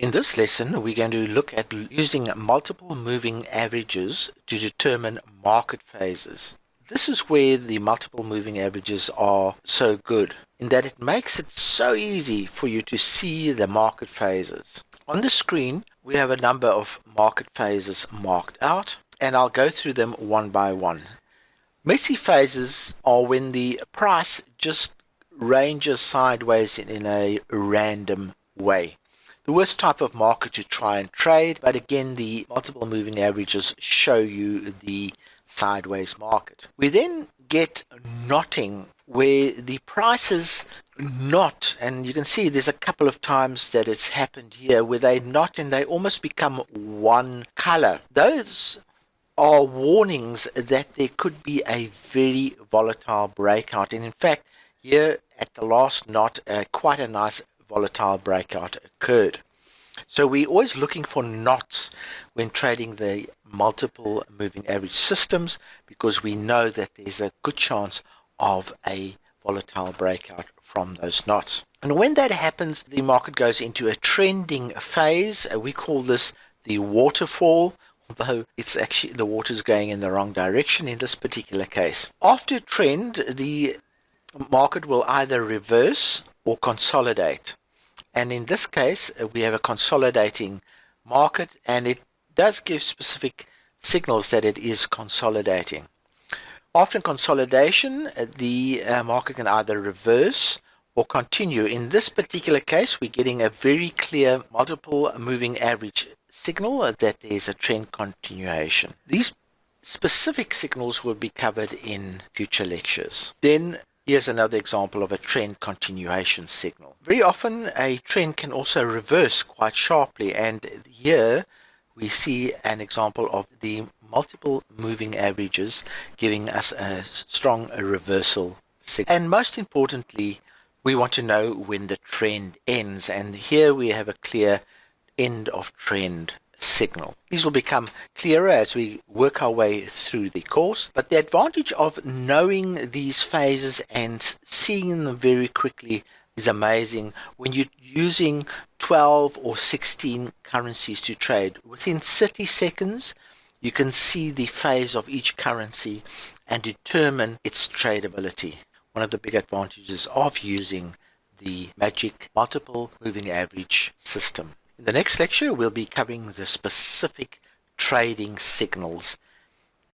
In this lesson, we're going to look at using multiple moving averages to determine market phases. This is where the multiple moving averages are so good, in that it makes it so easy for you to see the market phases. On the screen, we have a number of market phases marked out, and I'll go through them one by one. Messy phases are when the price just ranges sideways in a random way. The worst type of market to try and trade, but again the multiple moving averages show you the sideways market. We then get knotting, where the prices knot, and you can see there's a couple of times that it's happened here where they knot and they almost become one color. Those are warnings that there could be a very volatile breakout, and in fact here at the last knot quite a nice volatile breakout occurred. So we're always looking for knots when trading the multiple moving average systems, because we know that there's a good chance of a volatile breakout from those knots. And when that happens, the market goes into a trending phase. We call this the waterfall, although it's actually the water's going in the wrong direction in this particular case. After trend, the market will either reverse or consolidate. And in this case, we have a consolidating market, and it does give specific signals that it is consolidating. After consolidation, the market can either reverse or continue. In this particular case, we're getting a very clear multiple moving average signal that there is a trend continuation. These specific signals will be covered in future lectures. Then here's another example of a trend continuation signal. Very often a trend can also reverse quite sharply, and here we see an example of the multiple moving averages giving us a strong reversal signal. And most importantly, we want to know when the trend ends, and here we have a clear end of trend signal. These will become clearer as we work our way through the course, but the advantage of knowing these phases and seeing them very quickly is amazing when you're using 12 or 16 currencies to trade. Within 30 seconds you can see the phase of each currency and determine its tradability. One of the big advantages of using the magic multiple moving average system. In the next lecture, we'll be covering the specific trading signals